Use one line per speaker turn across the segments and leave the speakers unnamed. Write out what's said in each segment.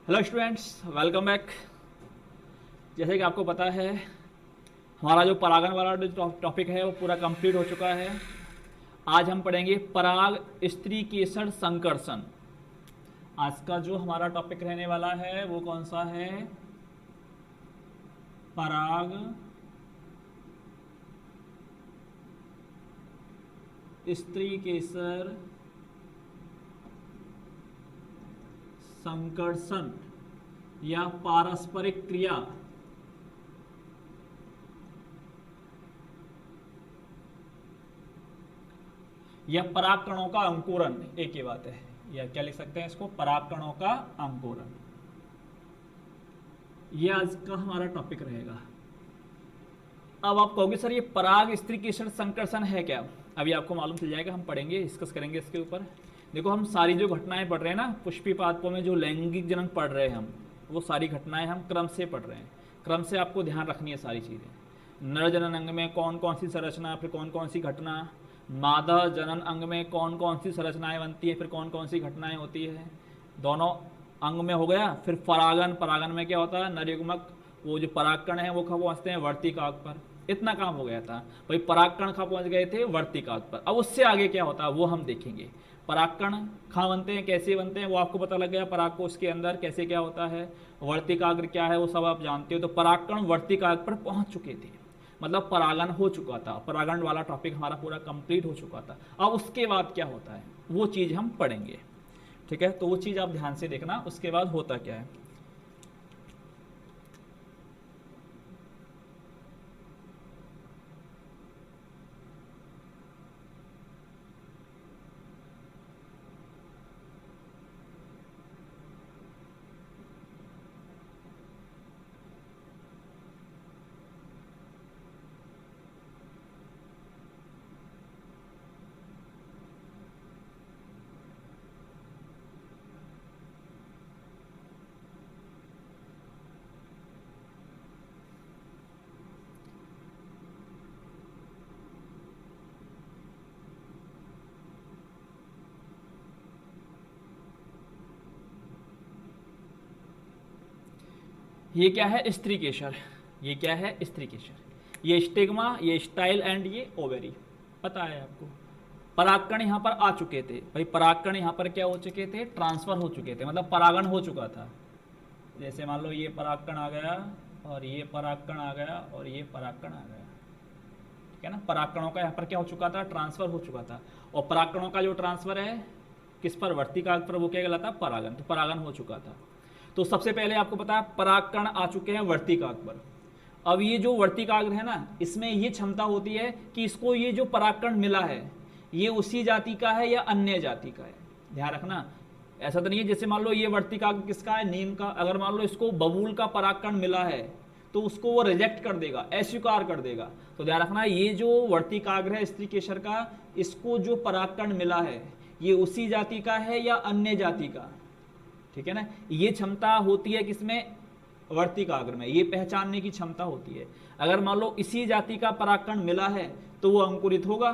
Hello students, welcome back. जैसे कि आपको पता है, हमारा जो परागण वाला जो टॉपिक है वो पूरा कंप्लीट हो चुका है। आज हम पढ़ेंगे पराग स्त्रीकेसर संकर्षण। आज का जो हमारा टॉपिक रहने वाला है वो कौन सा है? पराग स्त्रीकेसर संकर्षण या पारस्परिक क्रिया। या परागकणों का अंकुरन, एक ही बात है। या क्या लिख सकते हैं इसको? परागकणों का अंकुरन। ये आज का हमारा टॉपिक रहेगा। अब आप कहोगे सर ये पराग स्त्रीकेसर संकर्षण है क्या? अभी आपको मालूम चल जाएगा, हम पढ़ेंगे, डिस्कस करेंगे इसके ऊपर। देखो, हम सारी जो घटनाएं पढ़ रहे हैं ना, पुष्पिपादपों में जो लैंगिक जनन पढ़ रहे हैं हम, वो सारी घटनाएं हम क्रम से पढ़ रहे हैं। क्रम से आपको ध्यान रखनी है सारी चीज़ें। नर जनन अंग में कौन कौन सी संरचना, फिर कौन कौन सी घटना। मादा जनन अंग में कौन कौन सी संरचनाएं बनती है, फिर कौन कौन सी घटनाएं होती है। दोनों अंग में हो गया। फिर परागन, परागन में क्या होता है? नरयुग्मक वो जो परागकण है वो कब पहुंचते हैं? वर्तिकाक पर। इतना काम हो गया था भाई। परागकण कहाँ पहुंच गए थे? वर्तिकाक पर। अब उससे आगे क्या होता है वो हम देखेंगे। परागकण कहाँ बनते हैं, कैसे बनते हैं, वो आपको पता लग गया। परागकोश के अंदर कैसे क्या होता है, वर्तिकाग्र क्या है, वो सब आप जानते हो। तो परागकण वर्तिकाग्र पर पहुंच चुके थे, मतलब परागन हो चुका था। परागन वाला टॉपिक हमारा पूरा कंप्लीट हो चुका था। अब उसके बाद क्या होता है वो चीज़ हम पढ़ेंगे, ठीक है? तो वो चीज़ आप ध्यान से देखना, उसके बाद होता क्या है। ये क्या है? स्त्रीकेसर। ये क्या है? स्त्रीकेसर। ये स्टिग्मा, ये स्टाइल एंड ये ओवेरी। पता है आपको। परागकण यहाँ पर आ चुके थे भाई। परागकण यहाँ पर क्या हो चुके थे? ट्रांसफर हो चुके थे, मतलब परागण हो चुका था। जैसे मान लो ये परागकण आ गया और ये परागकण आ गया और ये परागकण आ गया, ठीक है ना? परागकणों का यहाँ पर क्या हो चुका था? ट्रांसफर हो चुका था। और परागकणों का जो ट्रांसफर है किस पर? वर्तिकाग्र पर। वो क्या कहलाता? परागन। तो परागन हो चुका था। तो सबसे पहले आपको पता है परागकण आ चुके हैं वर्तिकाग्र पर। अब ये जो वर्तिकाग्र है ना, इसमें ये क्षमता होती है कि इसको ये जो परागकण मिला है ये उसी जाति का है या अन्य जाति का है। ध्यान रखना, ऐसा तो नहीं है जैसे मान लो ये वर्तिकाग्र किसका है? नीम का। अगर मान लो इसको बबूल का परागकण मिला है तो उसको वो रिजेक्ट कर देगा, अस्वीकार कर देगा। तो ध्यान रखना, ये जो वर्तिकाग्र है स्त्रीकेसर का, इसको जो परागकण मिला है ये उसी जाति का है या अन्य जाति का, ठीक है ना? ये क्षमता होती है किसमें? वर्तिकाग्र में। ये पहचानने की क्षमता होती है। अगर मान लो इसी जाति का परागकण मिला है तो वो अंकुरित होगा,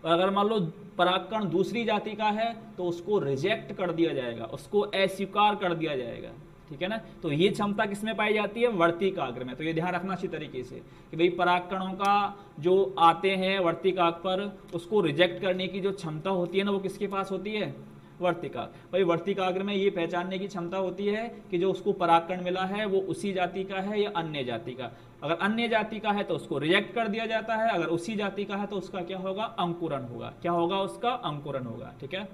और अगर मान लो परागकण दूसरी जाति का है तो उसको रिजेक्ट कर दिया जाएगा, उसको अस्वीकार कर दिया जाएगा, ठीक है ना? तो ये क्षमता किसमें पाई जाती है? वर्तिकाग्र में। तो ये ध्यान रखना अच्छी तरीके से कि भाई परागकणों का जो आते हैं वर्तिकाग्र पर, उसको रिजेक्ट करने की जो क्षमता होती है ना, वो किसके पास होती है? वर्तिकाग्र। भाई वर्तिकाग्र में ये पहचानने की क्षमता होती है कि जो उसको परागकण मिला है वो उसी जाति का है या अन्य जाति का। अगर अन्य जाति का है तो उसको रिजेक्ट कर दिया जाता है, अगर उसी जाति का है तो उसका क्या होगा? अंकुरन होगा। क्या होगा? उसका अंकुरन होगा, ठीक है?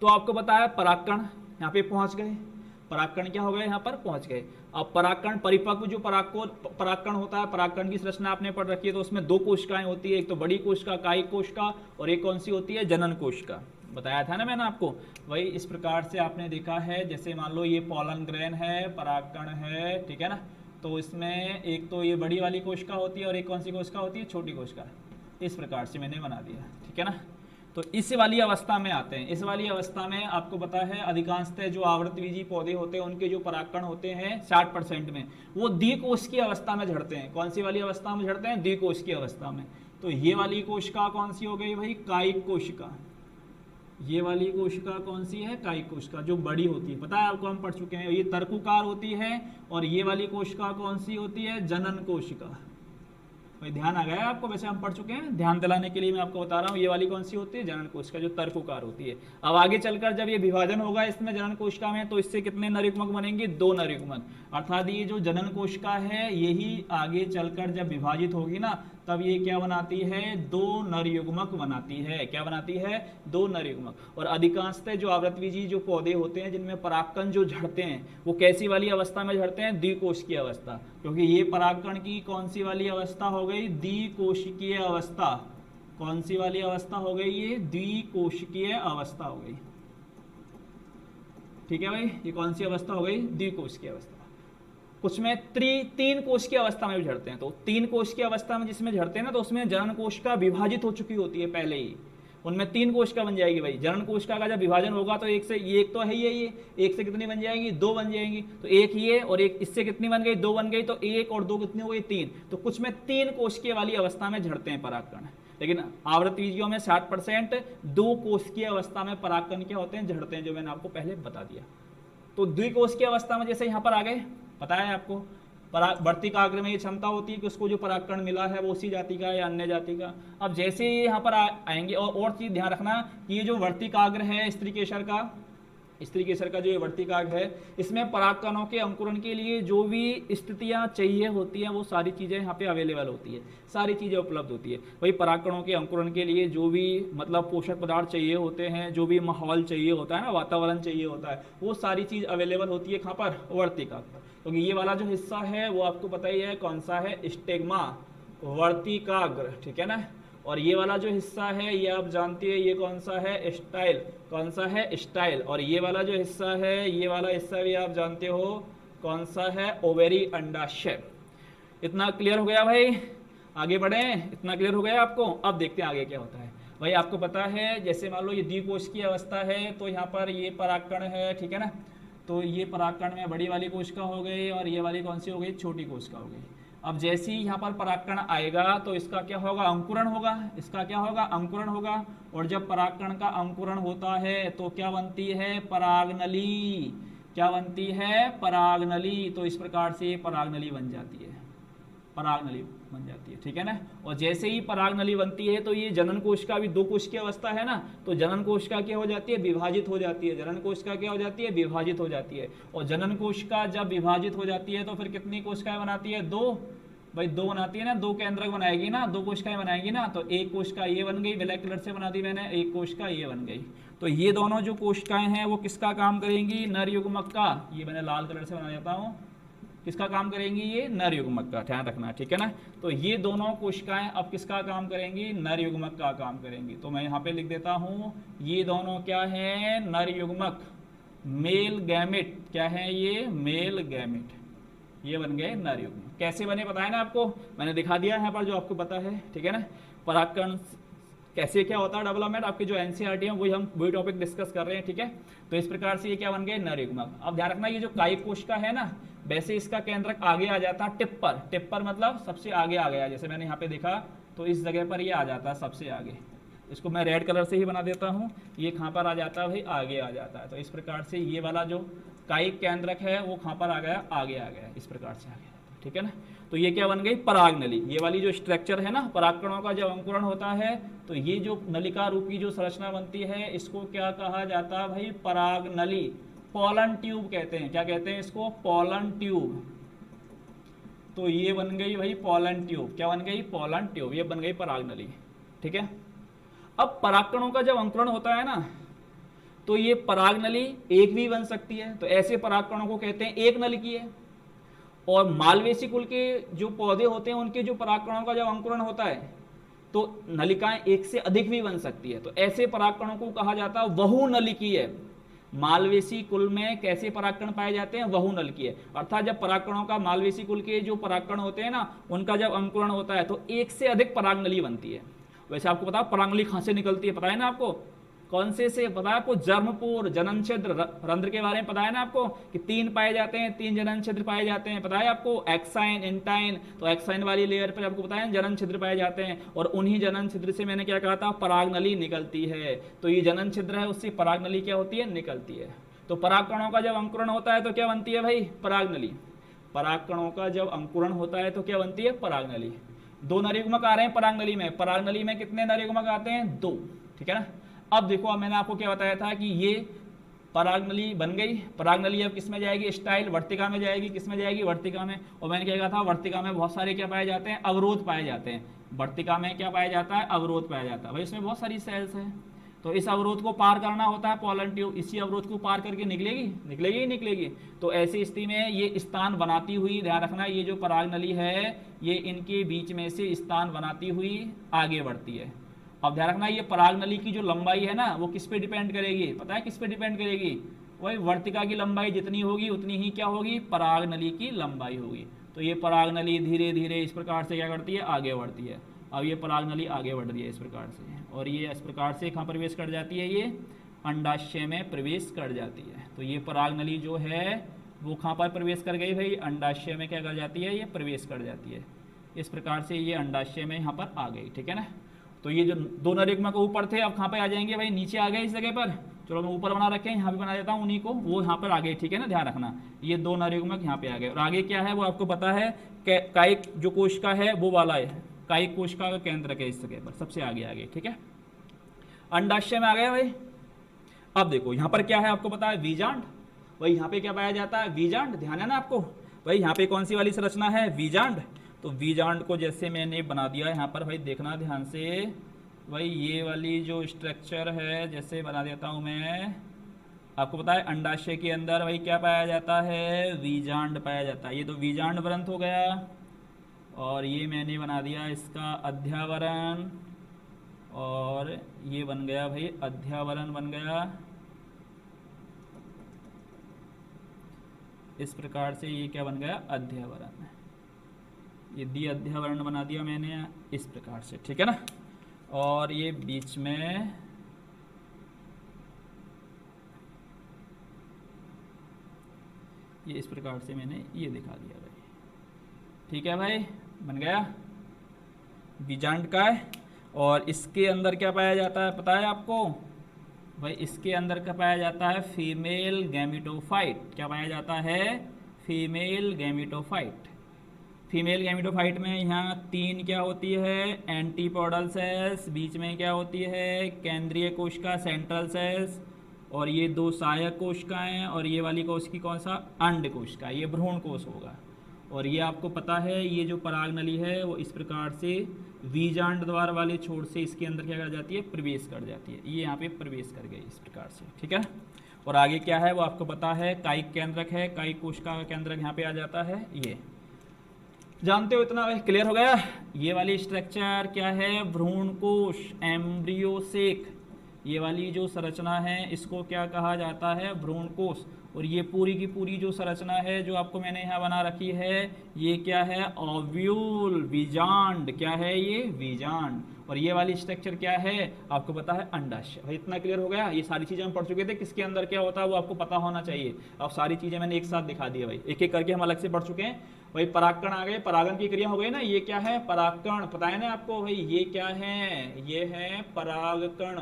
तो आपको पता है परागकण यहाँ पे पहुंच गए। परागकण क्या हो गए? यहाँ पर पहुंच गए। अब परागकण परिपक्व जो परागकण होता है, परागकण की संरचना आपने पढ़ रखी है, तो उसमें दो कोशिकाएं होती है। एक तो बड़ी कोशिका, कायिक कोशिका, और एक कौन सी होती है? जनन कोशिका। बताया था ना मैंने आपको। वही इस प्रकार से आपने देखा है। जैसे मान लो ये पॉलन ग्रेन है, परागकण है, ठीक है ना? तो इसमें एक तो ये बड़ी वाली कोशिका होती है और एक कौन सी कोशिका होती है? छोटी कोशिका। इस प्रकार से मैंने बना दिया, ठीक है ना? तो इस वाली अवस्था में आते हैं। इस वाली अवस्था में आपको पता है अधिकांशतः जो आवृतबीजी पौधे होते हैं उनके जो परागकण होते हैं 60% में वो द्विकोश की अवस्था में झड़ते हैं। कौन सी वाली अवस्था में झड़ते हैं? द्विकोश की अवस्था में। तो ये वाली कोशिका कौन सी हो गई भाई? कायिक कोशिका। ये वाली कोशिका कौन सी है? कायिक कोशिका, जो बड़ी होती है, पता है आपको, हम पढ़ चुके हैं, ये तर्कुकार होती है। और ये वाली कोशिका कौन सी होती है? जनन कोशिका। भाई ध्यान आ गया आपको? वैसे हम पढ़ चुके हैं, ध्यान दिलाने के लिए मैं आपको बता रहा हूँ। ये वाली कौन सी होती है? जनन कोशिका, जो तर्कुकार होती है। अब आगे चलकर जब ये विभाजन होगा इसमें जनन कोशिका में, तो इससे कितने नरयुग्मक बनेंगे? 2 नरयुग्मक। अर्थात ये जो जनन कोशिका है यही आगे चलकर जब विभाजित होगी ना, तब ये क्या बनाती है? 2 नरयुग्मक बनाती है। क्या बनाती है? 2 नरयुग्मक। और अधिकांशतः जो आवृतबीजी जो पौधे होते हैं जिनमें परागकण जो झड़ते हैं, वो कैसी वाली अवस्था में झड़ते हैं? द्विकोशिकीय अवस्था। क्योंकि ये परागकण की कौन सी वाली अवस्था हो गई? द्विकोशिकीय अवस्था। कौन सी वाली अवस्था हो गई? ये द्विकोशिकीय अवस्था हो गई। ठीक है भाई, ये कौन सी अवस्था हो गई? द्विकोशिकीय अवस्था। कुछ में 3 कोश की अवस्था में भी झड़ते हैं। तो 3 कोश की अवस्था में जिसमें झड़ते हैं ना, तो उसमें जनन कोशिका विभाजित हो चुकी होती है पहले ही, उनमें 3 कोशिका बन जाएगी भाई। जनन कोशिका का जब विभाजन होगा तो एक से, ये एक तो है ही है, ये एक से कितनी बन जाएंगी? 2 बन जाएंगी। तो एक ये और एक इससे कितनी बन गई? 2 बन गई। तो 1 और 2 कितनी हो गई? 3। तो कुछ में 3 कोशिकीय वाली अवस्था में झड़ते हैं परागकण। लेकिन आवृतबीजियों में 60% 2 कोशिकीय अवस्था में परागकण क्या होते हैं? झड़ते हैं, जो मैंने आपको पहले बता दिया। तो द्विकोशिकीय अवस्था में जैसे यहाँ पर आ गए, पता है आपको, वर्तिकाग्र में ये क्षमता होती है कि उसको जो परागकण मिला है वो उसी जाति का है या अन्य जाति का। अब जैसे ही यहाँ पर आएंगे, और चीज ध्यान रखना कि ये जो वर्तिकाग्र है स्त्रीकेसर का जो ये वर्तिकाग्र है, इसमें परागकणों के अंकुरण के लिए जो भी स्थितियां चाहिए होती हैं वो सारी चीजें यहाँ पे अवेलेबल होती है, सारी चीजें उपलब्ध होती है। वही परागकणों के अंकुरण के लिए जो भी मतलब पोषक पदार्थ चाहिए होते हैं, जो भी माहौल चाहिए होता है ना, वातावरण चाहिए होता है, वो सारी चीज अवेलेबल होती है कहाँ पर? वर्तिकाग्र पर। क्योंकि ये वाला जो हिस्सा है वो आपको पता ही है कौन सा है? स्टेग्मा, वर्तिकाग्र। ठीक है ना। और ये वाला जो हिस्सा है ये आप जानते हैं, ये कौन सा है? स्टाइल। कौन सा है? स्टाइल। और ये वाला जो हिस्सा है, ये वाला हिस्सा भी आप जानते हो कौन सा है? ओवेरी, अंडाशय। इतना क्लियर हो गया भाई? आगे बढ़े, इतना क्लियर हो गया आपको? अब देखते हैं आगे क्या होता है। भाई आपको पता है, जैसे मान लो ये द्विकोशिकीय अवस्था है, तो यहाँ पर ये परागकण है, ठीक है ना। तो ये परागकण में बड़ी वाली कोशिका हो गई और ये वाली कौन सी हो गई? छोटी कोशिका हो गई। अब जैसे ही यहाँ पर परागकण आएगा तो इसका क्या होगा? अंकुरण होगा। इसका क्या होगा? अंकुरण होगा। और जब परागकण का अंकुरण होता है तो क्या बनती है? परागनली। क्या बनती है? परागनली। तो इस प्रकार से परागनली बन जाती है, परागनली बन जाती है। ठीक है ना। और जैसे ही परागनली बनती है तो ये जनन कोशिका भी 2 कोश की अवस्था है ना, तो जनन कोशिका क्या हो जाती है? विभाजित हो जाती है। जनन कोशिका क्या हो जाती है? विभाजित हो जाती है। और जनन कोशिका जब विभाजित हो जाती है तो फिर कितनी कोशिकाएं बनाती है? 2। भाई 2 बनाती है ना, 2 केंद्रक बनाएगी ना, 2 कोशिकाएं बनाएगी ना। तो एक कोशिका ये बन गई, ब्लैक कलर से बना दी मैंने, एक कोशिका ये बन गई। तो ये दोनों जो कोशिकाएं हैं वो किसका काम करेंगी? नर युग्मक का। ये मैंने लाल कलर से बना देता हूँ। किसका काम करेंगी? ये नर युग्मक का, ध्यान रखना। ठीक है ना। तो ये दोनों कोशिकाएं अब किसका काम करेंगी? नर युग्मक का काम करेंगी। तो मैं यहाँ पे लिख देता हूँ, ये दोनों क्या है? नर युग्मक, मेल गैमेट। क्या है ये? Male gamete. ये बन गए नर युग्मक। कैसे बने पता है ना आपको? मैंने दिखा दिया है यहाँ पर, जो आपको पता है। ठीक है ना। परागकण कैसे क्या होता है डेवलपमेंट, आपके जो एनसीईआरटी है वही टॉपिक डिस्कस कर रहे हैं। ठीक है। तो इस प्रकार से ये क्या बन गए? नर युग्मक। अब ध्यान रखना, ये जो कायिक कोशिका है ना, वैसे इसका केंद्रक आगे आ जाता है टिप पर। टिप पर मतलब सबसे आगे आ गया, जैसे मैंने यहाँ पे देखा तो इस जगह पर ये आ जाता है सबसे आगे। इसको मैं रेड कलर से ही बना देता हूँ। ये कहाँ पर आ जाता है भाई? आगे आ जाता है। तो इस प्रकार से ये वाला जो कायिक केंद्रक है वो कहाँ पर आ गया? आगे आ गया, इस प्रकार से आ गया। ठीक है ना। तो ये क्या बन गई? परागनली। ये वाली जो स्ट्रक्चर है ना, परागकणों का जब अंकुरण होता है तो ये जो नलिका रूपी जो संरचना बनती है, इसको क्या कहा जाता है भाई? परागनली। पोलन ट्यूब कहते हैं। क्या कहते हैं इसको? Pollen tube. तो ये बन गई भाई पोलन ट्यूब। क्या बन गई? Pollen tube. ये बन गई परागनली। ठीक है। अब परागकणों का जब अंकुरण होता है ना, तो ये परागनली एक भी बन सकती है। तो ऐसे परागकणों को कहते हैं एक नलिकीय। और मालवेसी कुल के जो पौधे होते हैं उनके जो परागकणों का जब अंकुरण होता है तो नलिकाएं एक से अधिक भी बन सकती है। तो ऐसे परागकणों को कहा जाता है बहुनलिकीय। मालवेसी कुल में कैसे परागकण पाए जाते हैं? बहुनलिकीय। अर्थात जब परागकणों का मालवेसी कुल के जो परागकण होते हैं ना, उनका जब अंकुरण होता है तो एक से अधिक परागनली बनती है। वैसे आपको पता है परागनली कहाँ से निकलती है? पता है ना आपको? कौन से पता है आपको? जर्मपूर, जनन छिद्र, रंध्र के बारे में पता है ना आपको कि 3 पाए जाते हैं, 3 जनन छिद्र पाए जाते हैं, पता है आपको? एक्साइन, इंटाइन, तो एक्साइन वाली लेयर पर आपको पता है जनन छिद्र पाए जाते हैं, और उन्हीं जनन छिद्र से मैंने क्या कहा था? परागनली निकलती है। तो ये जनन छिद्र है, उससे परागनली क्या होती है? निकलती है। तो परागकणों का जब अंकुरण होता है तो क्या बनती है भाई? परागनली। परागकणों का जब अंकुरण होता है तो क्या बनती है? परागनली। 2 नरयुग्मक आ रहे हैं परागनली में। परागनली में कितने नरयुग्मक आते हैं? 2, ठीक है ना। अब देखो, अब मैंने आपको क्या बताया था कि ये परागनली बन गई। परागनली अब किस में जाएगी? स्टाइल वर्तिका में जाएगी। किस में जाएगी? वर्तिका में। और मैंने क्या कहा था? वर्तिका में बहुत सारे क्या पाए जाते हैं? अवरोध पाए जाते हैं। वर्तिका में क्या पाया जाता है? अवरोध पाया जाता है भाई। इसमें बहुत सारी सेल्स हैं, तो इस अवरोध को पार करना होता है पोलन ट्यूब। इसी अवरोध को पार करके निकलेगी, निकलेगी ही निकलेगी। तो ऐसी स्थिति में ये स्थान बनाती हुई, ध्यान रखना, ये जो परागनली है ये इनके बीच में से स्थान बनाती हुई आगे बढ़ती है। अब ध्यान रखना, ये परागनली की जो लंबाई है ना वो किस पे डिपेंड करेगी? पता है किस पे डिपेंड करेगी? वही वर्तिका की लंबाई जितनी होगी उतनी ही क्या होगी? परागनली की लंबाई होगी। तो ये परागनली धीरे धीरे इस प्रकार से क्या करती है? आगे बढ़ती है। अब ये परागनली आगे बढ़ रही है इस प्रकार से, और ये इस प्रकार से कहाँ प्रवेश कर जाती है? ये अंडाशय में प्रवेश कर जाती है। तो ये परागनली जो है वो कहाँ पर प्रवेश कर गई भाई? अंडाशय में क्या कर जाती है? ये प्रवेश कर जाती है। इस प्रकार से ये अंडाशय में यहाँ पर आ गई, ठीक है ना। तो ये जो 2 नरयुग्मक ऊपर थे अब कहाँ पे आ जाएंगे भाई? नीचे आ गए इस जगह पर। चलो मैं ऊपर बना रखे हैं, यहाँ भी बना देता हूँ उन्हीं को, वो यहाँ पर आ गए, ठीक है ना। ध्यान रखना, ये 2 नरयुग्मक यहाँ पे आ गए। और आगे क्या है वो आपको पता है? कायिक जो कोशिका है वो वाला है, कायिक कोशिका का केंद्र है इस जगह पर, सबसे आगे आ गए, ठीक है। अंडाशय में आ गया भाई। अब देखो यहाँ पर क्या है आपको पता है? बीजांड। भाई यहाँ पे क्या पाया जाता है? बीजांड। ध्यान है ना आपको भाई? यहाँ पे कौन सी वाली संरचना है? बीजांड। तो बीजांड को जैसे मैंने बना दिया यहाँ पर भाई, देखना ध्यान से भाई, ये वाली जो स्ट्रक्चर है जैसे बना देता हूँ मैं। आपको पता है अंडाशय के अंदर भाई क्या पाया जाता है? बीजांड पाया जाता है। ये तो बीजांड ग्रंथ हो गया, और ये मैंने बना दिया इसका अध्यावरण, और ये बन गया भाई अध्यावरण बन गया। इस प्रकार से ये क्या बन गया? अध्यावरण। ये अध्यावरण बना दिया मैंने इस प्रकार से, ठीक है ना। और ये बीच में ये इस प्रकार से मैंने ये दिखा दिया भाई, ठीक है भाई, बन गया बीजांड का है। और इसके अंदर क्या पाया जाता है पता है आपको भाई? इसके अंदर क्या पाया जाता है? Female gametophyte. क्या पाया जाता है? Female gametophyte. फीमेल गैमेटोफाइट में यहाँ 3 क्या होती है? Antipodal cells. बीच में क्या होती है? केंद्रीय कोशिका, सेंट्रल सेल्स। और ये 2 सहायक कोशिकाएं, और ये वाली कोशिका कौन सा? अंड कोशिका, ये भ्रूण कोश होगा। और ये आपको पता है ये जो परागनली है वो इस प्रकार से बीजांड द्वार वाले छोर से इसके अंदर क्या कर जाती है? प्रवेश कर जाती है। ये यहाँ पे प्रवेश कर गई इस प्रकार से, ठीक है। और आगे क्या है वो आपको पता है? कायिक केंद्रक है, कायिक कोशिका का केंद्रक यहाँ पे आ जाता है। ये जानते हो इतना? क्लियर हो गया? ये वाली स्ट्रक्चर क्या है? भ्रूण कोश, एम्ब्रियो सेक। ये वाली जो संरचना है इसको क्या कहा जाता है? भ्रूण कोश। और ये पूरी की पूरी जो संरचना है जो आपको मैंने यहाँ बना रखी है ये क्या है? ओव्यूल, बीजांड। क्या है ये? बीजांड। और ये वाली स्ट्रक्चर क्या है आपको पता है? अंडाशय। भाई इतना क्लियर हो गया? ये सारी चीजें हम पढ़ चुके थे, किसके अंदर क्या होता है वो आपको पता होना चाहिए। अब सारी चीजें मैंने एक साथ दिखा दी है भाई, एक एक करके हम अलग से पढ़ चुके हैं। भाई परागकण आ गए, परागन की क्रिया हो गई ना। ये क्या है? परागकण। पता है ना आपको भाई? ये क्या है? ये है परागकण।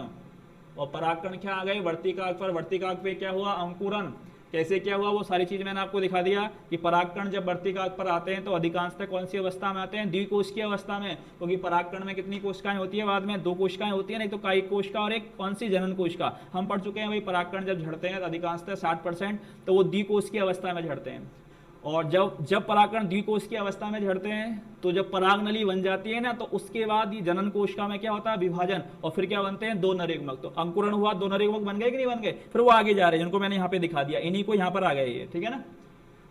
और परागकण क्या आ गए? वर्तिकाग्र पर। वर्तिकाग्र पे क्या हुआ? अंकुरन। कैसे क्या हुआ वो सारी चीज मैंने आपको दिखा दिया कि परागकण जब वर्तिकाग्र पर आते हैं तो अधिकांशतः कौन सी अवस्था में आते हैं? द्विकोशिकीय अवस्था में। क्योंकि परागकण में कितनी कोशिकाएं होती है? बाद में 2 कोशिकाएं होती है, नहीं तो कायिक कोशिका और एक कौन सी? जनन कोशिका। हम पढ़ चुके हैं भाई परागकण जब झड़ते हैं तो अधिकांशतः 60% तो वो द्विकोशिकीय अवस्था में झड़ते हैं। और जब परागकण द्विकोशिकीय अवस्था में झड़ते हैं तो जब परागनली बन जाती है ना तो उसके बाद ये जनन कोशिका में क्या होता है? विभाजन। और फिर क्या बनते हैं? 2 नरयुग्मक। तो अंकुरण हुआ, 2 नरयुग्मक बन गए कि नहीं बन गए? फिर वो आगे जा रहे हैं जिनको मैंने यहाँ पे दिखा दिया, इन्हीं को यहाँ पर आ गए ये, ठीक है ना।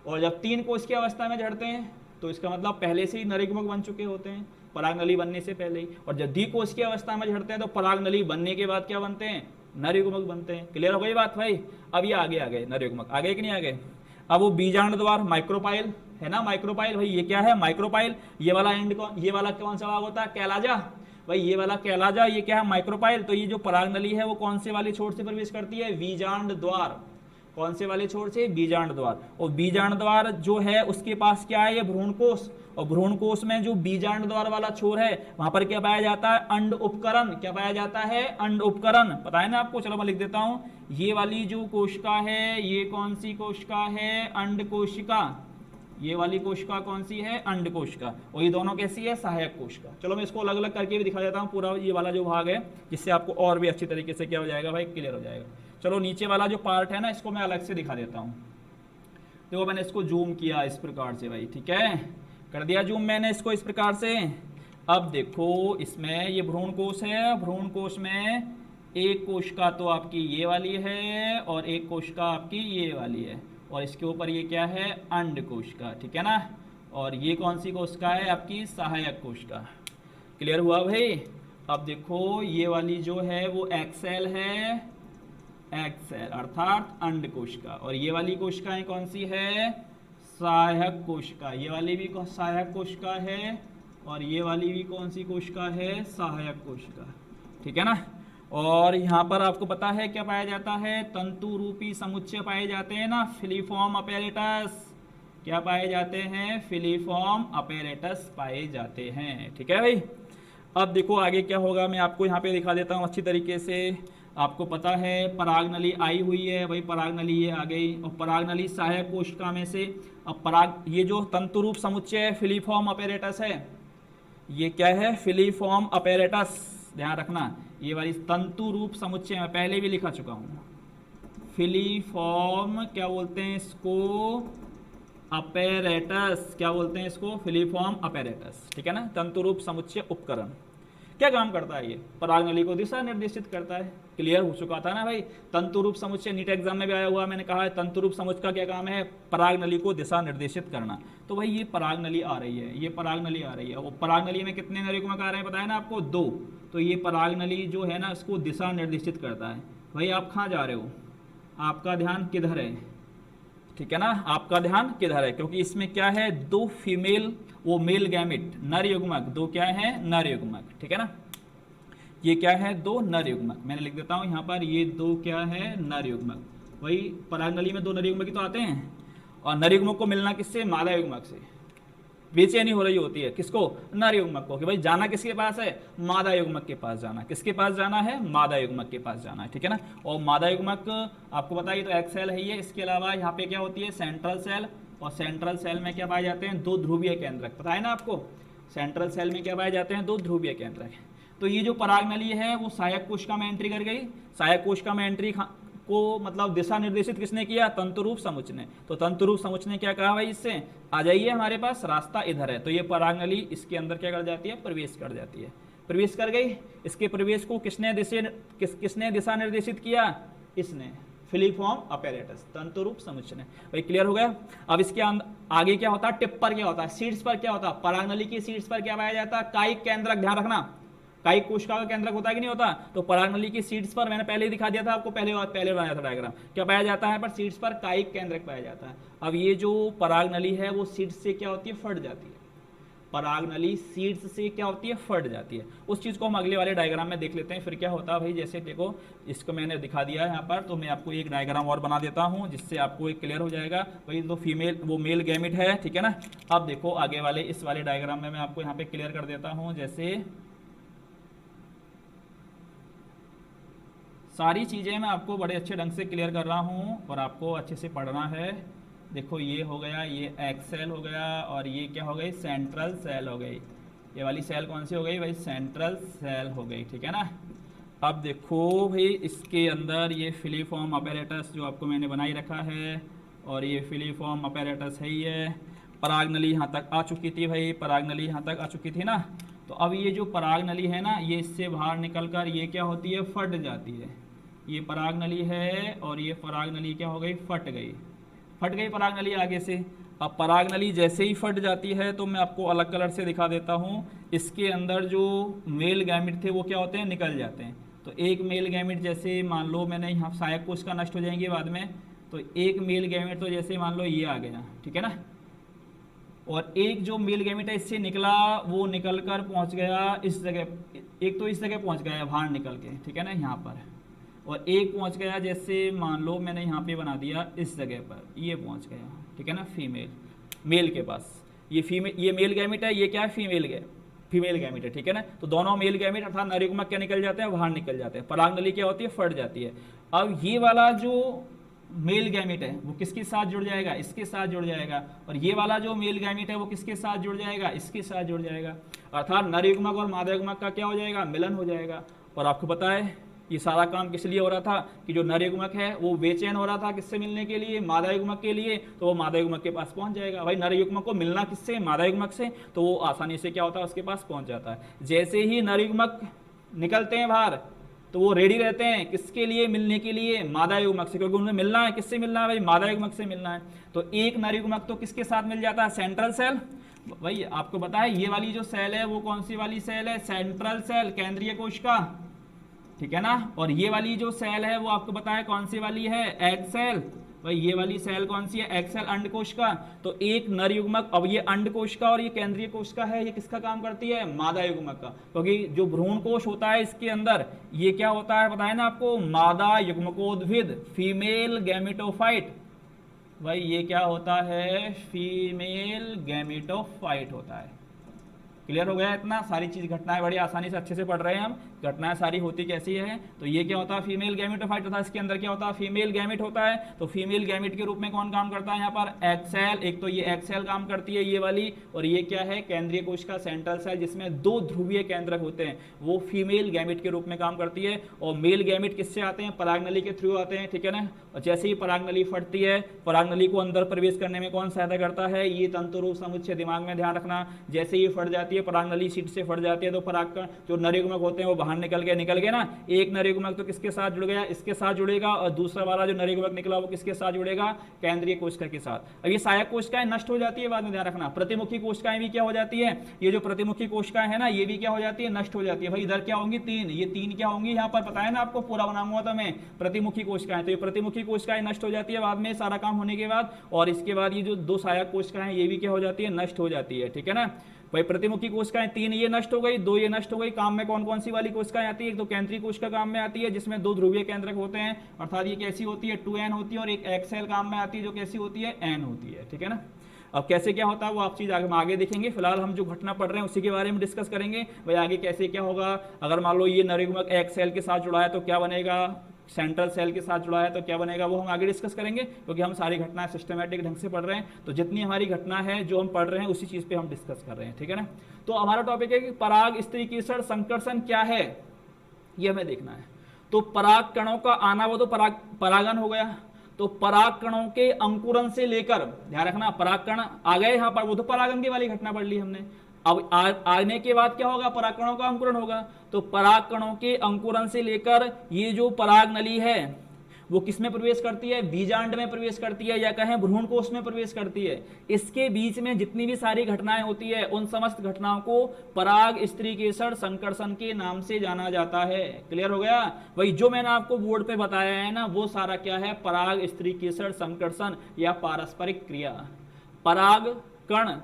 और जब 3 कोशिकीय अवस्था में झड़ते हैं तो इसका मतलब पहले से ही नरयुग्मक बन चुके होते हैं, परागनली बनने से पहले ही। और जब द्विकोशिकीय अवस्था में झड़ते हैं तो परागनली बनने के बाद क्या बनते हैं? नरयुग्मक बनते हैं। क्लियर हो गई बात भाई? अब ये आगे आ गए नरयुग्मक, आ गए कि नहीं आ गए? अब वो बीजांड द्वार, माइक्रोपाइल है ना, माइक्रोपाइल। भाई ये क्या है? माइक्रोपाइल। ये वाला एंड कौन? ये वाला कौन सा भाग होता है? कैलाजा। भाई ये वाला कैलाजा, ये क्या है माइक्रोपाइल, तो ये जो पराग नली है वो कौन से वाले छोर से प्रवेश करती है, बीजांड द्वार। कौन से वाले छोर से, बीजांड द्वार। और बीजांड द्वार जो है उसके पास क्या है, ये भ्रूणकोश, और भ्रूणकोश में जो बीजांड द्वार वाला छोर है वहां पर क्या पाया जाता है, अंड उपकरण। क्या पाया जाता है, अंड उपकरण। पता है ना आपको, चलो मैं लिख देता हूं, ये वाली जो कोशिका है ये कौन सी कोशिका है, अंड कोशिका। ये वाली कोशिका कौन सी है, अंड कोशिका। और ये दोनों कैसी है, सहायक कोशिका। चलो मैं इसको अलग अलग करके भी दिखा देता हूँ पूरा ये वाला जो भाग है, जिससे आपको और भी अच्छी तरीके से क्या हो जाएगा भाई, क्लियर हो जाएगा। चलो नीचे वाला जो पार्ट है ना इसको मैं अलग से दिखा देता हूँ। देखो मैंने इसको जूम किया इस प्रकार से भाई, ठीक है, कर दिया जूम मैंने इसको इस प्रकार से। अब देखो इसमें ये भ्रूणकोश है, भ्रूणकोश में एक कोशिका तो आपकी ये वाली है और एक कोशिका आपकी ये वाली है, और इसके ऊपर ये क्या है, अंड कोशिका, ठीक है ना। और ये कौन सी कोशिका है आपकी, सहायक कोशिका। क्लियर हुआ भाई। अब देखो ये वाली जो है वो एक्सेल है, एक्सेल अर्थात अंड कोशिका, और ये वाली कोशिकाएं कौन सी है, सहायक कोशिका। ये वाली भी सहायक कोशिका है और ये वाली भी कौन सी कोशिका है, सहायक कोशिका, ठीक है ना। और यहाँ पर आपको पता है क्या पाया जाता है, तंतु रूपी समुच्चय पाए जाते हैं ना, फिलीफॉर्म अपैरेटस। क्या पाए जाते हैं, फिलीफॉर्म अपैरेटस पाए जाते हैं, ठीक है भाई। अब देखो आगे क्या होगा, मैं आपको यहाँ पे दिखा देता हूँ अच्छी तरीके से। आपको पता है पराग नली आई हुई है भाई, पराग नली ये आ गई, और पराग नली सहायक कोशिका में से, अब पराग ये जो तंतु रूप समुच्चय है फिलीफॉर्म अपैरेटस है, ये क्या है, फिलीफॉर्म अपैरेटस। ध्यान रखना ये वाली तंतु रूप समुच्चय मैं पहले भी लिखा चुका हूँ, फिलीफॉर्म क्या बोलते हैं इसको, अपैरेटस। क्या बोलते हैं इसको, फिलीफॉर्म अपैरेटस, ठीक है ना। तंतु रूप समुच्चय उपकरण क्या काम करता है, ये पराग नली को दिशा निर्देशित करता है। क्लियर हो चुका था ना भाई। तंतु रूप समुच्चय नीट एग्जाम में भी आया हुआ, मैंने कहा है तंतु रूप समुच्चय का क्या काम है, पराग नली को दिशा निर्देशित करना। तो भाई ये पराग नली आ रही है, ये पराग नली आ रही है, वो पराग नली में कितने नरयुग्मक आ रहे हैं पता है ना आपको, 2। तो ये पराग नली जो है ना इसको दिशा निर्देशित करता है। भाई आप कहाँ जा रहे हो, आपका ध्यान किधर है, ठीक है ना, आपका ध्यान किधर है, क्योंकि इसमें क्या है, 2 फीमेल वो मेल गैमिट नर युग्मक, 2 क्या है, नर युग्मक, ठीक है ना। ये क्या है, 2 नर युग्मक। मैंने लिख देता हूं यहाँ पर, ये 2 क्या है, नर युग्मक। वही पराग नली में 2 नर युग्मक ही तो आते हैं, और नर युग्मक को मिलना किससे, मादा युग्मक से। बेचैनी हो रही होती है किसको, नर युग्मक को, कि भाई जाना किसके पास है, मादा युग्मक के पास जाना। किसके पास जाना है, मादा युग्मक के पास जाना है, ठीक है ना। और मादा युग्मक आपको बताइए तो एक सेल है ये, इसके अलावा यहाँ पे क्या होती है, सेंट्रल सेल, और सेंट्रल सेल में क्या पाए जाते हैं, 2 ध्रुवीय केंद्रक। पता है ना आपको, सेंट्रल सेल में क्या पाए जाते हैं, 2 ध्रुवीय केंद्रक। तो ये जो पराग नली है वो सहायक कोशिका में एंट्री कर गई। सहायक कोशिका में एंट्री को मतलब दिशा निर्देशित किसने किया, तंतु रूप समुच्चय ने। तो तंतु रूप समुच्चय ने क्या कहा भाई, इससे आ जाइए हमारे पास, रास्ता इधर है। तो ये पराग नली इसके अंदर क्या कर जाती है, प्रवेश कर जाती है। प्रवेश कर गई, इसके प्रवेश को किसने दिशा निर्देशित किया, इसने, फिलीफॉर्म अपैरेटस, तंतु रूप समुच्चय ने। भाई क्लियर हो गया। अब इसके आगे क्या होता है, टिप पर क्या होता है, सीड्स पर क्या होता है, पराग नली की सीड्स पर क्या पाया जाता है, कायिक केंद्रक। ध्यान रखना, कायिक कोशिका का केंद्रक होता है कि नहीं होता। तो पराग नली की सीड्स पर मैंने पहले ही दिखा दिया था आपको, पहले बनाया था डायग्राम, क्या पाया जाता है, पर सीड्स पर कायिक केंद्रक पाया जाता है। अब ये जो पराग नली है वो सीड्स से क्या होती है, फट जाती है। पराग नली सीड्स से क्या होती है, फट जाती है। उस चीज को हम अगले वाले डायग्राम में देख लेते हैं। फिर क्या होता है भाई, जैसे देखो इसको मैंने दिखा दिया है यहाँ पर, तो मैं आपको एक डायग्राम और बना देता हूँ जिससे आपको एक क्लियर हो जाएगा। भाई तो फीमेल वो मेल गैमिट है, ठीक है ना। अब देखो आगे वाले इस वाले डायग्राम में मैं आपको यहाँ पे क्लियर कर देता हूँ। जैसे सारी चीज़ें मैं आपको बड़े अच्छे ढंग से क्लियर कर रहा हूँ और आपको अच्छे से पढ़ना है। देखो ये हो गया, ये एक्सेल हो गया, और ये क्या हो गई, सेंट्रल सेल हो गई। ये वाली सेल कौन सी हो गई भाई, सेंट्रल सेल हो गई, ठीक है ना। अब देखो भाई इसके अंदर ये फिलीफॉर्म अपैरेटस जो आपको मैंने बनाई रखा है, और ये फिलीफॉर्म अपैरेटस है ही है। पराग नली यहाँ तक आ चुकी थी भाई, पराग नली यहाँ तक आ चुकी थी ना। तो अब ये जो पराग नली है ना, ये इससे बाहर निकल कर ये क्या होती है, फट जाती है। ये पराग नली है और ये पराग नली क्या हो गई, फट गई, फट गई पराग नली आगे से। अब पराग नली जैसे ही फट जाती है तो मैं आपको अलग कलर से दिखा देता हूँ। इसके अंदर जो मेल गैमिट थे वो क्या होते हैं, निकल जाते हैं। तो एक मेल गैमिट जैसे मान लो मैंने यहाँ सहायक कोशिका नष्ट हो जाएंगे बाद में, तो एक मेल गैमिट तो जैसे मान लो ये आ गया, ठीक है ना। और एक जो मेल गैमेट है इससे निकला, वो निकल कर पहुंच गया इस जगह, एक तो इस जगह पहुंच गया बाहर निकल के, ठीक है ना, यहाँ पर, और एक पहुंच गया जैसे मान लो मैंने यहाँ पे बना दिया इस जगह पर, ये पहुंच गया, ठीक है ना, फीमेल, मेल के पास, ये फीमेल, ये मेल गैमेट है, ये क्या है, फीमेल गैमेट है, ठीक है ना। तो दोनों मेल गैमेट अर्थात नर युग्मक क्या निकल जाते हैं, बाहर निकल जाते हैं, पराग नली क्या होती है, फट जाती है। अब ये वाला जो मेल गैमेट है वो किसके साथ जुड़ जाएगा, इसके साथ जुड़ जाएगा, और ये वाला जो मेल गैमेट है वो किसके साथ जुड़ जाएगा, इसके साथ जुड़ जाएगा, अर्थात नर युग्मक और मादा युग्मक का क्या हो जाएगा, मिलन हो जाएगा। और आपको पता है ये सारा काम किस लिए हो रहा था कि जो नर युग्मक है वो बेचैन हो रहा था किससे मिलने के लिए, मादा युग्मक के लिए, तो वो मादा युग्मक के पास पहुंच जाएगा। भाई नर युग्मक को मिलना किससे, मादा युग्मक से, तो वो आसानी से क्या होता है, उसके पास पहुंच जाता है। जैसे ही नर युग्मक निकलते हैं बाहर तो वो रेडी रहते हैं किसके लिए, मिलने के लिए, मादा युग्मक से, क्योंकि उन्हें मिलना है, किससे मिलना है भाई, मादा युग्मक से मिलना है। तो एक नर युग्मक तो किसके साथ मिल जाता है, सेंट्रल सेल, भाई आपको पता है ये वाली जो सेल है वो कौन सी वाली सेल है, सेंट्रल सेल, केंद्रीय कोशिका, ठीक है ना। और ये वाली जो सेल है वो आपको पता है कौन सी वाली है, एग सेल, भाई ये वाली सेल कौन सी है, एग सेल, अंड कोशिका। तो एक नर युग्मक, अब ये अंड कोशिका और ये केंद्रीय कोशिका है, ये किसका काम करती है, मादा युग्मक का, क्योंकि जो भ्रूण कोश होता है इसके अंदर ये क्या होता है पता है ना आपको, मादा युग्मकोद्भिद, फीमेल गैमेटोफाइट, भाई ये क्या होता है, फीमेल गैमेटोफाइट होता है। क्लियर हो गया इतना, सारी चीज घटनाएं बड़ी आसानी से अच्छे से पढ़ रहे हैं हम, घटनाएं सारी होती कैसी है। तो ये क्या होता है, फीमेल गैमेटोफाइट होता है, इसके अंदर क्या होता है, फीमेल गैमेट होता है। तो फीमेल गैमेट के रूप में कौन काम करता है यहाँ पर, एग सेल, एक तो ये एग सेल काम करती है ये वाली, और ये क्या है, केंद्रीय कोशिका, सेंट्रल सेल, जिसमें 2 ध्रुवीय केंद्रक होते हैं, वो फीमेल गैमेट के रूप में काम करती है। और मेल गैमेट किससे आते हैं, पराग नली के थ्रू आते हैं, ठीक है ना। और जैसे ही पराग नली फटती है, पराग नली को अंदर प्रवेश करने में कौन सहायता करता है, ये तंतुरूप समुच्चय, दिमाग में ध्यान रखना, जैसे ही फट जाती है पराग नली, सीट से फट जाती है, तो परागकण जो नर युग्मक होते हैं वो बाहर निकल गए ना, एक नर युग्मक तो किसके साथ जुड़ गया, इसके साथ जुड़ेगा, और दूसरा वाला जो नर युग्मक निकला वो किसके साथ जुड़ेगा, केंद्रीय कोशिका के साथ। अब ये सहायक कोशिकाएं नष्ट हो जाती है, बाद में ध्यान रखना, प्रतिमुखी कोशिकाएं भी क्या हो जाती है, ये जो प्रतिमुखी कोशिकाएं है ना ये भी क्या हो जाती है, नष्ट हो जाती है। भाई इधर क्या होंगी, 3, ये 3 क्या होंगी, यहाँ पर पता है ना आपको, पूरा बना हुआ था मैं, प्रतिमुखी कोशिकाएं, तो ये प्रतिमुखी कोशिकाएं नष्ट हो जाती है बाद में सारा काम होने के बाद, और इसके बाद ये जो 2 सहायक कोशिकाएं ये भी क्या हो जाती है, नष्ट हो जाती है, ठीक है ना। भाई प्रतिमुखी कोशिकाएं 3 ये नष्ट हो गई, 2 ये नष्ट हो गई। काम में कौन कौन सी वाली कोशिकाएं आती है, एक तो केंद्रीय कोशिका काम में आती है जिसमें 2 ध्रुवीय केंद्रक होते हैं, अर्थात ये कैसी होती है, 2n होती है, और एक एग सेल काम में आती है जो कैसी होती है, n होती है, ठीक है ना। अब कैसे क्या होता है वो आप चीज आगे देखेंगे, फिलहाल हम जो घटना पढ़ रहे हैं उसी के बारे में डिस्कस करेंगे। भाई आगे कैसे क्या होगा, अगर मान लो ये नर युग्मक एग सेल के साथ जुड़ा है तो क्या बनेगा, सेंट्रल सेल के साथ जुड़ा है तो क्या बनेगा, वो हम आगे डिस्कस करेंगे, क्योंकि हम सारी घटनाएं सिस्टमेटिक ढंग से पढ़ रहे हैं। तो जितनी हमारी घटना है जो हम पढ़ रहे हैं उसी चीज पे हम डिस्कस कर रहे हैं, ठीक है ना। तो हमारा टॉपिक है कि पराग स्त्रीकेसर संकर्षण क्या है, ये हमें देखना है। तो पराग कणों का आना, वो तो परागन हो गया, तो पराग कणों के अंकुरन से लेकर, ध्यान रखना, पराग कण आ गए यहाँ पर, वो तो परागन की वाली घटना पढ़ ली हमने। अब आने के बाद क्या होगा, परागकणों का अंकुरन होगा। तो परागकणों के अंकुरन से लेकर ये जो पराग नली है वो किस में प्रवेश करती है, बीजांड में प्रवेश करती है, या कहें भ्रूण कोश में प्रवेश करती है। इसके बीच में जितनी भी सारी घटनाएं होती है उन समस्त घटनाओं को पराग स्त्रीकेसर संकर्षण के नाम से जाना जाता है। क्लियर हो गया। वही जो मैंने आपको बोर्ड पे बताया है ना, वो सारा क्या है, पराग स्त्रीकेसर संकर्षण या पारस्परिक क्रिया। पराग कण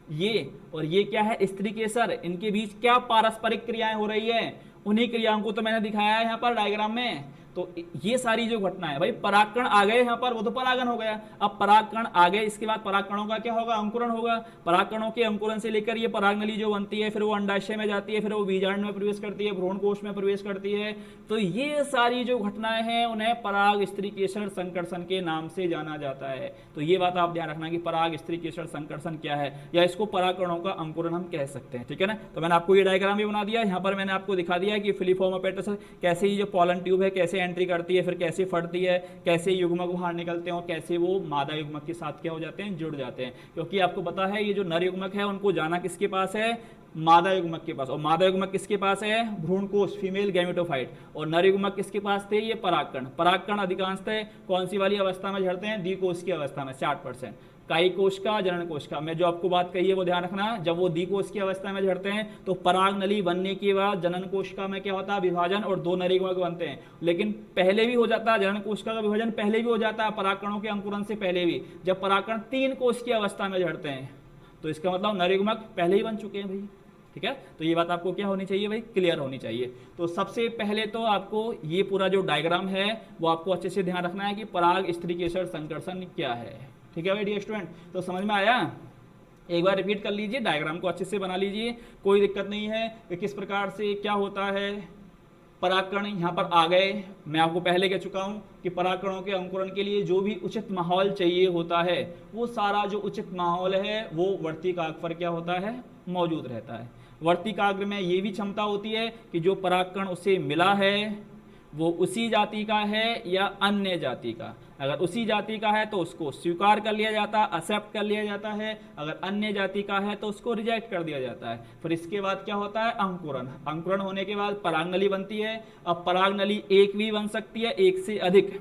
ये और ये क्या है, स्त्रीकेसर, इनके बीच क्या पारस्परिक क्रियाएं हो रही है, उन्हीं क्रियाओं को तो मैंने दिखाया है यहाँ पर डायग्राम में। तो ये सारी जो घटना है, भाई परागकण आ गए यहाँ पर, वो तो परागन हो गया। अब परागकण आ गए, इसके बाद परागकणों का क्या होगा, अंकुरन होगा। परागकणों के अंकुरन से लेकर ये परागनली जो बनती है, फिर वो अंडाशय में जाती है, फिर वो बीजांड में प्रवेश करती है, भ्रूण कोश में प्रवेश करती है। तो ये सारी जो घटनाएं हैं उन्हें पराग स्त्रीकेसर संकर्षण के नाम से जाना जाता है। तो ये बात आप ध्यान रखना कि पराग स्त्रीकेसर संकर्षण क्या है, या इसको परागकणों का अंकुरन हम कह सकते हैं, ठीक है ना। तो मैंने आपको ये डायग्राम भी बना दिया, यहाँ पर मैंने आपको दिखा दिया कि फिलीफॉर्म अपेटस कैसे ये जो पॉलन ट्यूब है कैसे एंट्री करती है, फिर कैसे फटती है, कैसे युग्मक बाहर निकलते हैं, और कैसे वो मादा युग्मक के साथ क्या हो जाते हैं, जुड़ जाते हैं। क्योंकि आपको पता है ये जो नर युग्मक है उनको जाना किसके पास है, मादा युग्मक के पास, और मादा युग्मक किसके पास है, भ्रूणकोश, फीमेल गैमेटोफाइट, और नर युग्मक किसके पास थे, ये परागकण। परागकण अधिकांशतः कौन सी वाली अवस्था में झड़ते हैं, द्विकोश की अवस्था में 60%, काई कोश का, जनन कोश का। मैं जो आपको बात कही है वो ध्यान रखना, जब वो द्विकोश की अवस्था में झड़ते हैं तो पराग नली बनने के बाद जनन कोशिका में क्या होता है, विभाजन, और 2 नर युग्मक बनते हैं। लेकिन पहले भी हो जाता है, जनन कोशिका का विभाजन पहले भी हो जाता है, परागकणों के अंकुरन से पहले भी। जब परागकण 3 कोश की अवस्था में झड़ते हैं तो इसका मतलब नरयुग्मक पहले ही बन चुके हैं भाई। ठीक है, तो ये बात आपको क्या होनी चाहिए भाई, क्लियर होनी चाहिए। तो सबसे पहले तो आपको ये पूरा जो डायग्राम है वो आपको अच्छे से ध्यान रखना है कि पराग स्त्रीकेसर संकर्षण क्या है। ठीक है भाई डियर स्टूडेंट, तो समझ में आया? एक बार रिपीट कर लीजिए, डायग्राम को अच्छे से बना लीजिए, कोई दिक्कत नहीं है कि किस प्रकार से क्या होता है। परागकण यहाँ पर आ गए, मैं आपको पहले कह चुका हूँ कि परागकणों के अंकुरण के लिए जो भी उचित माहौल चाहिए होता है वो सारा जो उचित माहौल है वो वर्तिकाग्र पर क्या होता है, मौजूद रहता है। वर्तिकाग्र में ये भी क्षमता होती है कि जो परागकण उसे मिला है वो उसी जाति का है या अन्य जाति का। अगर उसी जाति का है तो उसको स्वीकार कर लिया जाता है, एक्सेप्ट कर लिया जाता है। अगर अन्य जाति का है तो उसको रिजेक्ट कर दिया जाता है। फिर इसके बाद क्या होता है, अंकुरण। अंकुरण होने के बाद परागनली बनती है। अब परागनली एक भी बन सकती है, एक से अधिक।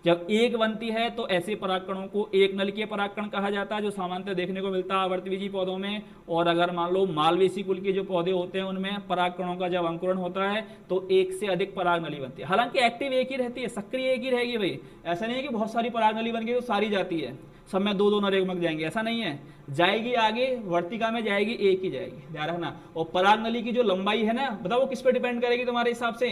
जब एक बनती है तो ऐसे परागकणों को एक नलिकीय परागकण कहा जाता है, जो सामान्यतः देखने को मिलता है आवर्तबीजी पौधों में। और अगर मान लो मालवेसी कुल के जो पौधे होते हैं उनमें परागकणों का जब अंकुरण होता है तो एक से अधिक परागनली बनती है। हालांकि एक्टिव एक ही रहती है, सक्रिय एक ही रहेगी भाई। ऐसा नहीं है कि बहुत सारी परागनली बन गई तो सारी जाती है, सब में दो दो नरयुग्मक जाएंगे, ऐसा नहीं है। जाएगी आगे वर्तिका में जाएगी, एक ही जाएगी, ध्यान रखना। और परागनली की जो लंबाई है ना, बताओ वो किस पे डिपेंड करेगी तुम्हारे हिसाब से?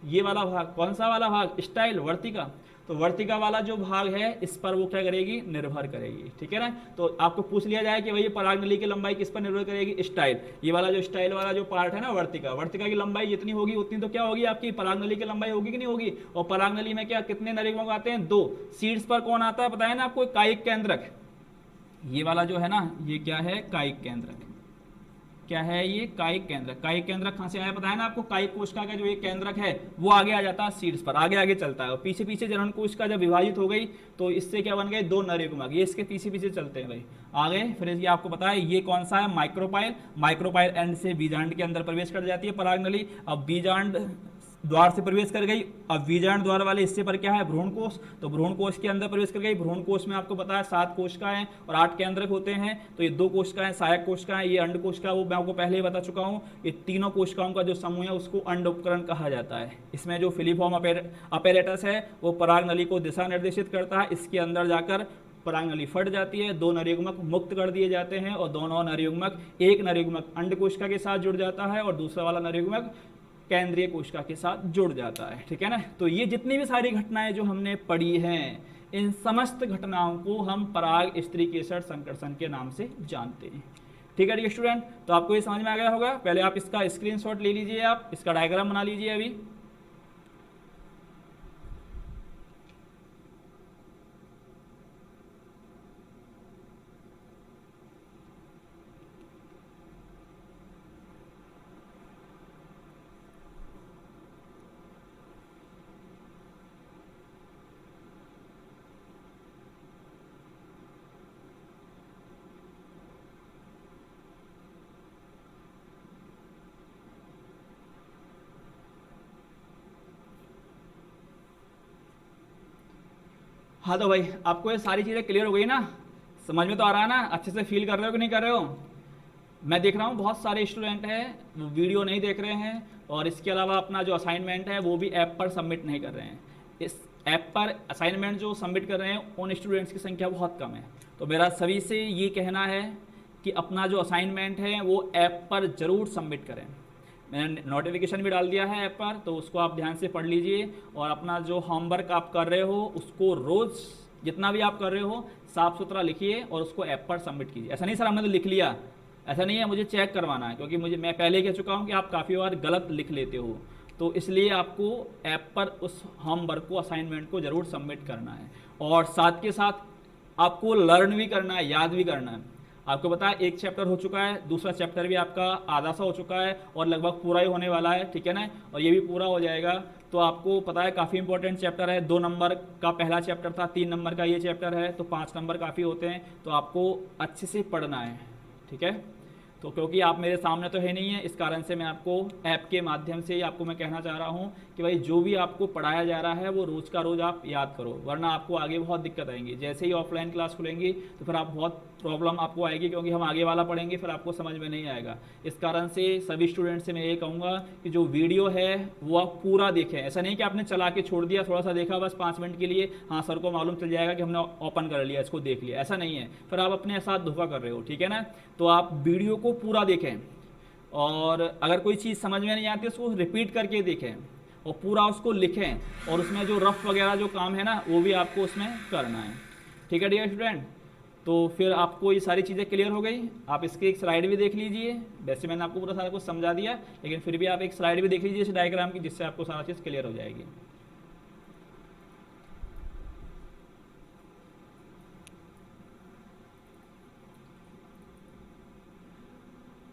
ये वाला भाग, कौन सा वाला भाग, स्टाइल, वर्तिका। तो वर्तिका वाला जो भाग है इस पर वो क्या करेगी, निर्भर करेगी। ठीक है ना, तो आपको पूछ लिया जाए कि भाई परागनली की लंबाई किस पर निर्भर करेगी, स्टाइल। ये वाला जो स्टाइल वाला जो पार्ट है ना वर्तिका, वर्तिका की लंबाई जितनी होगी उतनी तो क्या होगी, आपकी परागनली की लंबाई होगी कि नहीं होगी। और परागनली में क्या कितने नरयुग्मक आते हैं, 2। सीड्स पर कौन आता है पता है ना आपको, कायिक केंद्रक। ये वाला जो है ना ये क्या है, कायिक केंद्रक। क्या है ये, कायिक केंद्रक। कायिक केंद्रक कहाँ से आया पता है ना आपको, कायिक कोशिका का जो एक केंद्रक है वो आगे आ जाता है सीड्स पर, आगे आगे चलता है। और पीछे पीछे जनन कोशिका जब विभाजित हो गई तो इससे क्या बन गए, 2 नरयुग्मक। ये इसके पीछे पीछे चलते हैं भाई आगे। फिर ये आपको पता है ये कौन सा है, माइक्रोपाइल। माइक्रोपाइल एंड से बीजांड के अंदर प्रवेश कर जाती है परागनली। अब बीजांड द्वार से प्रवेश कर गई। अब बीजांड द्वार वाले हिस्से पर क्या है, भ्रूणकोश। तो भ्रूणकोश के अंदर प्रवेश कर गई। भ्रूणकोश में आपको पता है 7 कोशिकाएं और 8 केंद्रक होते हैं। तो ये 2 कोशिकाएं सहायक कोशिकाएं, ये अंड कोशिका, वो मैं आपको पहले ही बता चुका हूँ। ये तीनों कोशिकाओं का जो समूह है उसको अंड उपकरण कहा जाता है। इसमें जो फिलीफॉर्म अपैरेटस है वो परागनली को दिशा निर्देशित करता है। इसके अंदर जाकर परागनली फट जाती है, 2 नरयुग्मक मुक्त कर दिए जाते हैं और दोनों नरयुग्मक, एक नरयुग्मक अंड कोशिका के साथ जुड़ जाता है और दूसरा वाला नरयुग्मक केंद्रीय कोशिका के साथ जुड़ जाता है। ठीक है ना, तो ये जितनी भी सारी घटनाएं जो हमने पढ़ी हैं इन समस्त घटनाओं को हम पराग स्त्रीकेसर संकर्षण के नाम से जानते हैं। ठीक है डियर स्टूडेंट, तो आपको ये समझ में आ गया होगा। पहले आप इसका स्क्रीनशॉट ले लीजिए, आप इसका डायग्राम बना लीजिए अभी। हाँ तो भाई आपको ये सारी चीज़ें क्लियर हो गई ना, समझ में तो आ रहा है ना, अच्छे से फील कर रहे हो कि नहीं कर रहे हो? मैं देख रहा हूँ बहुत सारे स्टूडेंट हैं वो वीडियो नहीं देख रहे हैं और इसके अलावा अपना जो असाइनमेंट है वो भी ऐप पर सबमिट नहीं कर रहे हैं। इस ऐप पर असाइनमेंट जो सबमिट कर रहे हैं उन स्टूडेंट्स की संख्या बहुत कम है। तो मेरा सभी से ये कहना है कि अपना जो असाइनमेंट है वो ऐप पर ज़रूर सबमिट करें। मैंने नोटिफिकेशन भी डाल दिया है ऐप पर, तो उसको आप ध्यान से पढ़ लीजिए और अपना जो होमवर्क आप कर रहे हो उसको रोज़ जितना भी आप कर रहे हो साफ़ सुथरा लिखिए और उसको ऐप पर सबमिट कीजिए। ऐसा नहीं सर हमने तो लिख लिया, ऐसा नहीं है, मुझे चेक करवाना है, क्योंकि मैं पहले कह चुका हूँ कि आप काफ़ी बार गलत लिख लेते हो। तो इसलिए आपको ऐप पर उस होमवर्क को, असाइनमेंट को ज़रूर सबमिट करना है और साथ के साथ आपको लर्न भी करना है, याद भी करना है। आपको पता है 1 चैप्टर हो चुका है, दूसरा चैप्टर भी आपका आधा सा हो चुका है और लगभग पूरा ही होने वाला है। ठीक है ना, और ये भी पूरा हो जाएगा। तो आपको पता है काफ़ी इंपॉर्टेंट चैप्टर है। 2 नंबर का पहला चैप्टर था, 3 नंबर का ये चैप्टर है, तो 5 नंबर काफ़ी होते हैं। तो आपको अच्छे से पढ़ना है। ठीक है, तो क्योंकि आप मेरे सामने तो है नहीं है, इस कारण से मैं आपको ऐप के माध्यम से आपको मैं कहना चाह रहा हूँ कि भाई जो भी आपको पढ़ाया जा रहा है वो रोज़ का रोज़ आप याद करो, वरना आपको आगे बहुत दिक्कत आएंगी। जैसे ही ऑफलाइन क्लास खुलेंगी तो फिर आप बहुत प्रॉब्लम आपको आएगी, क्योंकि हम आगे वाला पढ़ेंगे फिर आपको समझ में नहीं आएगा। इस कारण से सभी स्टूडेंट से मैं ये कहूँगा कि जो वीडियो है वो आप पूरा देखें। ऐसा नहीं कि आपने चला के छोड़ दिया, थोड़ा सा देखा बस 5 मिनट के लिए, हाँ सर को मालूम चल जाएगा कि हमने ओपन कर लिया, इसको देख लिया, ऐसा नहीं है, फिर आप अपने साथ धोखा कर रहे हो, ठीक है ना। तो आप वीडियो को पूरा देखें, और अगर कोई चीज़ समझ में नहीं आती उसको रिपीट करके देखें, और पूरा उसको लिखें, और उसमें जो रफ वगैरह जो काम है ना वो भी आपको उसमें करना है, ठीक है डियर स्टूडेंट। तो फिर आपको ये सारी चीज़ें क्लियर हो गई। आप इसकी एक स्लाइड भी देख लीजिए, वैसे मैंने आपको पूरा सारा कुछ समझा दिया, लेकिन फिर भी आप एक स्लाइड भी देख लीजिए इस डायग्राम की, जिससे आपको सारा चीज़ क्लियर हो जाएगी।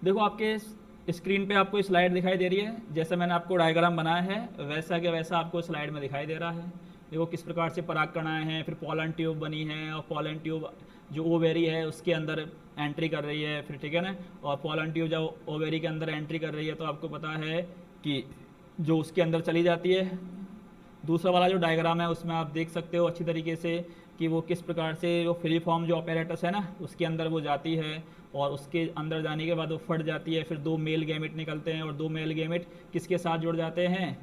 देखो आपके स्क्रीन पे आपको स्लाइड दिखाई दे रही है, जैसा मैंने आपको डायग्राम बनाया है वैसा के वैसा आपको स्लाइड में दिखाई दे रहा है। देखो किस प्रकार से पराग कणाएं हैं, फिर पोलन ट्यूब बनी है, और पोलन ट्यूब जो ओवेरी है उसके अंदर एंट्री कर रही है, फिर ठीक है ना, और पोलन ट्यूब जब ओवेरी के अंदर एंट्री कर रही है तो आपको पता है कि जो उसके अंदर चली जाती है। दूसरा वाला जो डायग्राम है उसमें आप देख सकते हो अच्छी तरीके से कि वो किस प्रकार से वो फिलीफॉर्म जो ऑपरेटस है ना उसके अंदर वो जाती है, और उसके अंदर जाने के बाद वो फट जाती है, फिर 2 मेल गैमेट निकलते हैं, और 2 मेल गैमेट किसके साथ जुड़ जाते हैं,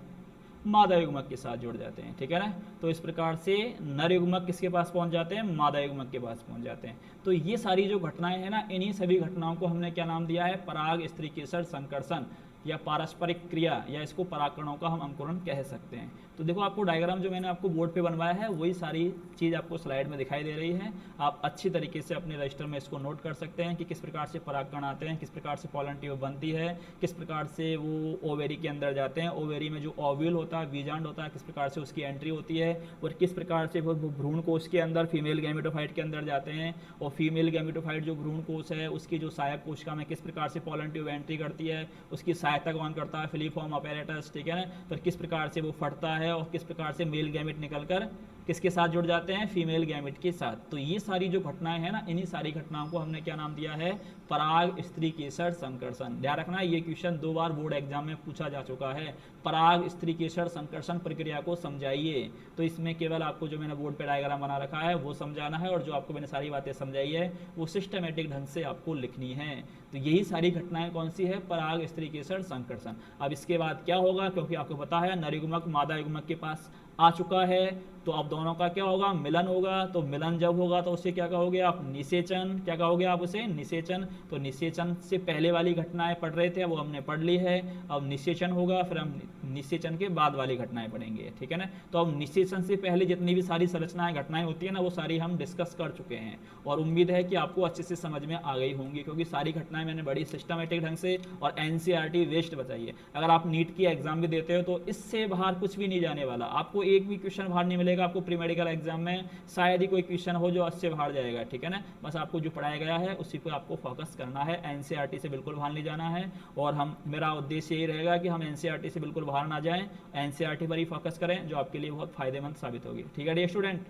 मादा युग्मक के साथ जुड़ जाते हैं, ठीक है ना। तो इस प्रकार से नर युग्मक किसके पास पहुंच जाते हैं, मादा युग्मक के पास पहुंच जाते हैं। तो ये सारी जो घटनाएं हैं ना, इन्हीं सभी घटनाओं को हमने क्या नाम दिया है, पराग स्त्रीकेसर संकर्षण या पारस्परिक क्रिया, या इसको परागकणों का हम अंकुरण कह सकते हैं। तो देखो आपको डायग्राम जो मैंने आपको बोर्ड पे बनवाया है वही सारी चीज़ आपको स्लाइड में दिखाई दे रही है। आप अच्छी तरीके से अपने रजिस्टर में इसको नोट कर सकते हैं कि किस प्रकार से परागकण आते हैं, किस प्रकार से पोलन ट्यूब बनती है, किस प्रकार से वो ओवेरी के अंदर जाते हैं, ओवेरी में जो ओव्यूल होता है, बीजांड होता है, किस प्रकार से उसकी एंट्री होती है, और किस प्रकार से वो भ्रूण कोश के अंदर फीमेल गैमेटोफाइट के अंदर जाते हैं, और फीमेल गैमेटोफाइट जो भ्रूण कोश है उसकी जो सहायक कोशिका में किस प्रकार से पोलन ट्यूब एंट्री करती है, उसकी सहायता कौन करता है, फिलीफॉर्म अपैरेटस, ठीक है ना। फिर किस प्रकार से वो फटता है, और किस प्रकार से मेल गैमेट निकलकर किसके साथ जुड़ जाते हैं, फीमेल गैमेट के साथ। तो ये सारी जो घटनाएं हैं ना, इन्हीं सारी घटनाओं को हमने क्या नाम दिया है, पराग स्त्रीकेसर संकर्षण। ध्यान रखना ये क्वेश्चन 2 बार बोर्ड एग्जाम में पूछा जा चुका है। पराग स्त्रीकेसर संकर्षण प्रक्रिया को समझाइए। तो इसमें केवल आपको जो मैंने बोर्ड पे डायग्राम बना रखा है वो समझाना है, और जो आपको मैंने सारी बातें समझाई है वो सिस्टमेटिक ढंग से आपको लिखनी है। तो यही सारी घटनाएं कौन सी है, पराग स्त्रीकेसर संकर्षण। अब इसके बाद क्या होगा, क्योंकि आपको पता है नर युग्मक मादा युग्मक के पास आ चुका है, तो अब दोनों का क्या होगा, मिलन होगा। तो मिलन जब होगा तो उसे क्या कहोगे आप, निषेचन। क्या कहोगे आप उसे, निषेचन। तो निषेचन से पहले वाली घटनाएं पढ़ रहे थे वो हमने पढ़ ली है, अब निषेचन होगा, फिर हम निषेचन के बाद वाली घटनाएं पढ़ेंगे, ठीक है ना। तो अब निषेचन से पहले जितनी भी सारी संरचनाएं घटनाएं होती है ना वो सारी हम डिस्कस कर चुके हैं, और उम्मीद है कि आपको अच्छे से समझ में आ गई होंगी, क्योंकि सारी घटनाएं मैंने बड़ी सिस्टमेटिक ढंग से और एनसीईआरटी वेस्ट बताई है। अगर आप नीट की एग्जाम भी देते हो तो इससे बाहर कुछ भी नहीं जाने वाला, आपको एक भी क्वेश्चन बाहर नहीं मिलेगा। आपको प्री मेडिकल एग्जाम में शायद ही कोई क्वेश्चन हो जो उससे बाहर जाएगा, ठीक है ना। बस आपको जो पढ़ाया गया है उसी पर आपको फोकस करना है, एनसीईआरटी से बिल्कुल बाहर नहीं जाना है। और मेरा उद्देश्य यही रहेगा कि हम एनसीईआरटी से बिल्कुल बाहर ना जाएं, एनसीईआरटी पर ही फोकस करें, जो आपके लिए बहुत फायदेमंद साबित होगी, ठीक है डियर स्टूडेंट।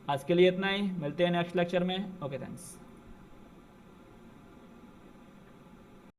आज के लिए इतना ही, मिलते हैं नेक्स्ट लेक्चर में। Okay thanks.